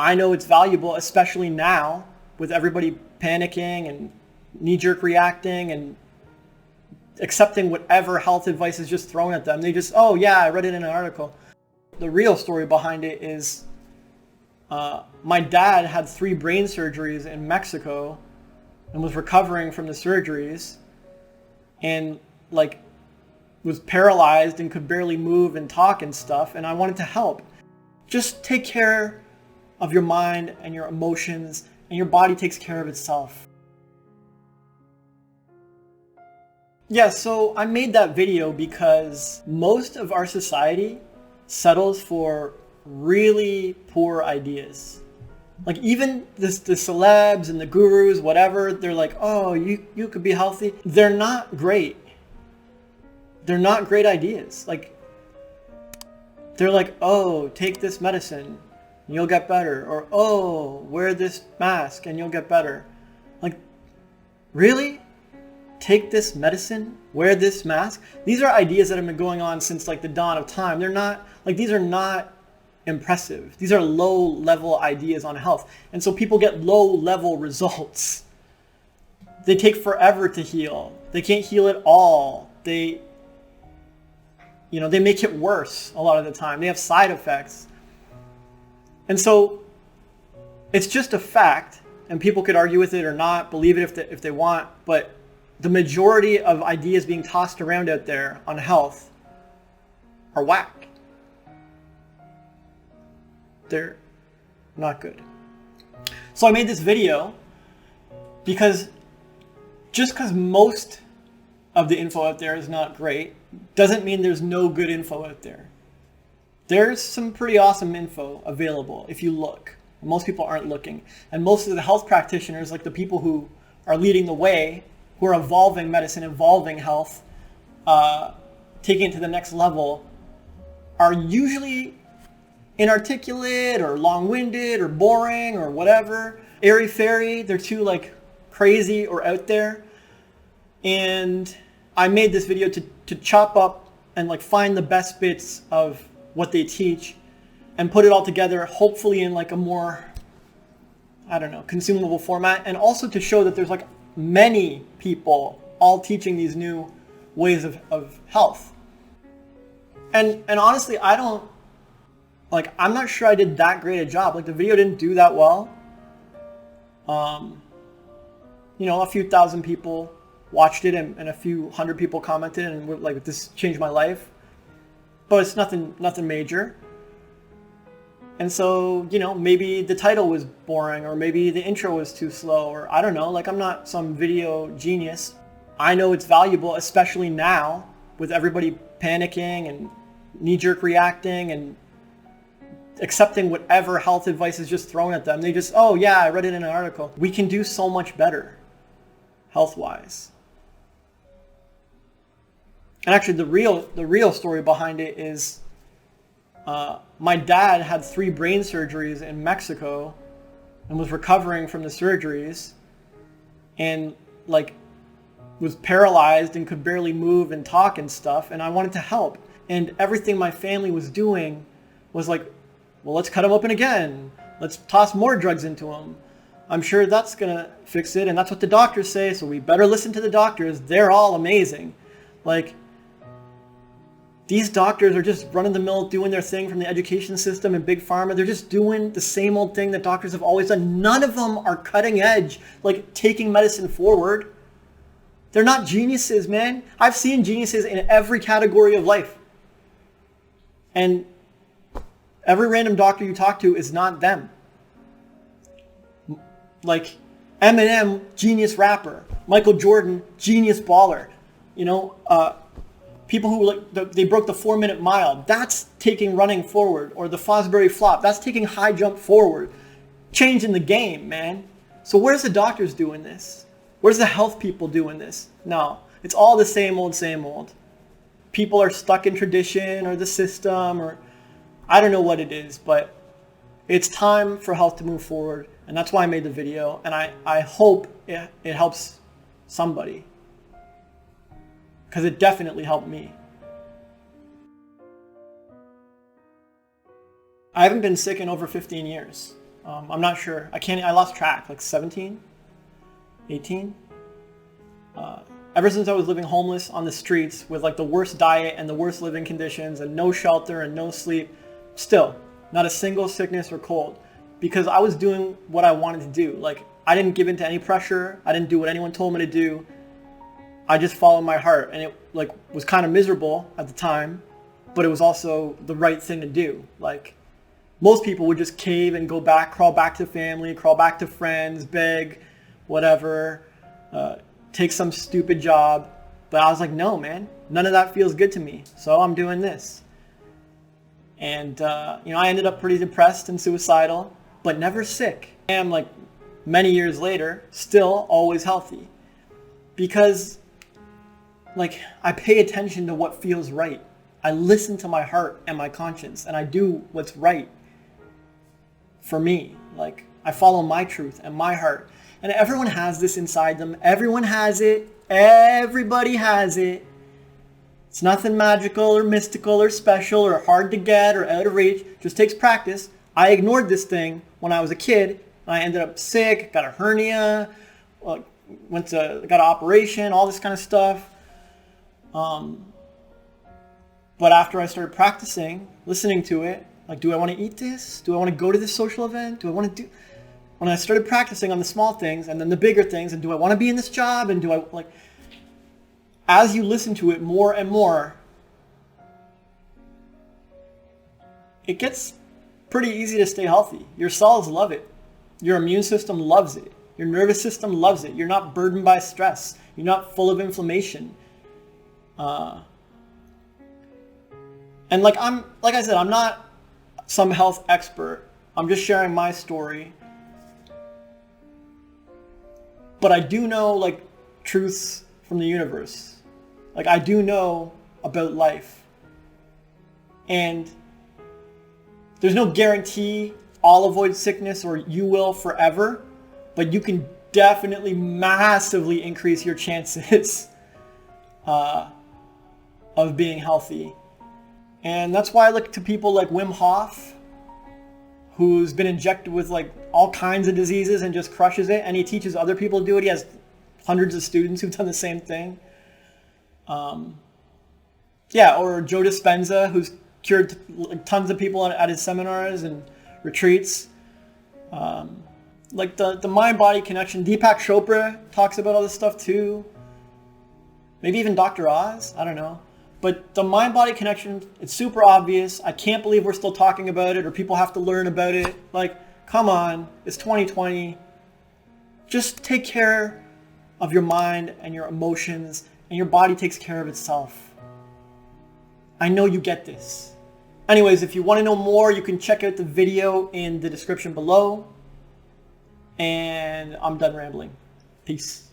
I know it's valuable, especially now with everybody panicking and knee-jerk reacting and accepting whatever health advice is just thrown at them. They just, oh yeah, I read it in an article. The real story behind it is my dad had 3 brain surgeries in Mexico and was recovering from the surgeries and like was paralyzed and could barely move and talk and stuff. And I wanted to help. Just take care of your mind and your emotions, and your body takes care of itself. Yeah, so I made that video because most of our society settles for really poor ideas. Like even the celebs and the gurus, whatever, they're like, oh, you could be healthy. They're not great. They're not great ideas. Like, they're like, oh, take this medicine and you'll get better. Or, oh, wear this mask and you'll get better. Like, really? Take this medicine? Wear this mask? These are ideas that have been going on since like the dawn of time. They're not, like, these are not impressive. These are low-level ideas on health. And so people get low-level results. They take forever to heal. They can't heal at all. They make it worse a lot of the time. They have side effects. And so it's just a fact, and people could argue with it or not, believe it if they want, but the majority of ideas being tossed around out there on health are whack. They're not good. So I made this video because just because most of the info out there is not great doesn't mean there's no good info out there. There's some pretty awesome info available if you look. Most people aren't looking. And most of the health practitioners, like the people who are leading the way, who are evolving medicine, evolving health, taking it to the next level, are usually inarticulate or long-winded or boring or whatever. Airy-fairy, they're too like crazy or out there. And I made this video to chop up and like find the best bits of what they teach and put it all together, hopefully in like a more, I don't know, consumable format. And also to show that there's like many people all teaching these new ways of health. And honestly, I'm not sure I did that great a job. Like the video didn't do that well. A few thousand people watched it and a few hundred people commented and were like, this changed my life. But it's nothing major. And so, maybe the title was boring, or maybe the intro was too slow, or I don't know, like I'm not some video genius. I know it's valuable, especially now with everybody panicking and knee-jerk reacting and accepting whatever health advice is just thrown at them. They just, oh yeah, I read it in an article. We can do so much better health-wise. And actually the real story behind it is my dad had 3 brain surgeries in Mexico and was recovering from the surgeries and like was paralyzed and could barely move and talk and stuff. And I wanted to help. And everything my family was doing was like, well, let's cut him open again. Let's toss more drugs into him. I'm sure that's going to fix it. And that's what the doctors say. So we better listen to the doctors. They're all amazing. Like, these doctors are just run-of-the-mill doing their thing from the education system and big pharma. They're just doing the same old thing that doctors have always done. None of them are cutting edge, like taking medicine forward. They're not geniuses, man. I've seen geniuses in every category of life. And every random doctor you talk to is not them. Like Eminem, genius rapper. Michael Jordan, genius baller. People who they broke the 4-minute mile. That's taking running forward. Or the Fosbury flop. That's taking high jump forward. Changing the game, man. So where's the doctors doing this? Where's the health people doing this? No, it's all the same old, same old. People are stuck in tradition or the system or I don't know what it is, but it's time for health to move forward. And that's why I made the video. And I hope it helps somebody. Because it definitely helped me. I haven't been sick in over 15 years. I'm not sure. I lost track, like 17, 18. Ever since I was living homeless on the streets with like the worst diet and the worst living conditions and no shelter and no sleep, still not a single sickness or cold, because I was doing what I wanted to do. Like, I didn't give in to any pressure. I didn't do what anyone told me to do. I just followed my heart, and it like was kind of miserable at the time, but it was also the right thing to do. Like, most people would just cave and go back, crawl back to family, crawl back to friends, beg, whatever, take some stupid job. But I was like, no, man, none of that feels good to me. So I'm doing this. And, I ended up pretty depressed and suicidal, but never sick. I am, like, many years later, still always healthy. Because, like, I pay attention to what feels right. I listen to my heart and my conscience, and I do what's right for me. Like, I follow my truth and my heart. And everyone has this inside them. Everyone has it. Everybody has it. It's nothing magical or mystical or special or hard to get or out of reach. It just takes practice. I ignored this thing when I was a kid. I ended up sick, got a hernia, got an operation, all this kind of stuff. But after I started practicing, listening to it, like, do I want to eat this? Do I want to go to this social event? Do I want to do... When I started practicing on the small things and then the bigger things, and do I want to be in this job? And do I, like... As you listen to it more and more, it gets pretty easy to stay healthy. Your cells love it. Your immune system loves it. Your nervous system loves it. You're not burdened by stress. You're not full of inflammation. And like I said, I'm not some health expert. I'm just sharing my story. But I do know, like, truths from the universe. Like, I do know about life. And there's no guarantee I'll avoid sickness or you will forever, but you can definitely massively increase your chances of being healthy. And that's why I look to people like Wim Hof, who's been injected with like all kinds of diseases and just crushes it, and he teaches other people to do it. He has hundreds of students who've done the same thing. Or Joe Dispenza, who's cured tons of people at his seminars and retreats. Like the mind-body connection. Deepak Chopra talks about all this stuff too. Maybe even Dr. Oz, I don't know. But the mind-body connection, it's super obvious. I can't believe we're still talking about it, or people have to learn about it. Like, come on, it's 2020. Just take care of your mind and your emotions, and your body takes care of itself. I know you get this. Anyways, if you want to know more, you can check out the video in the description below. And I'm done rambling. Peace.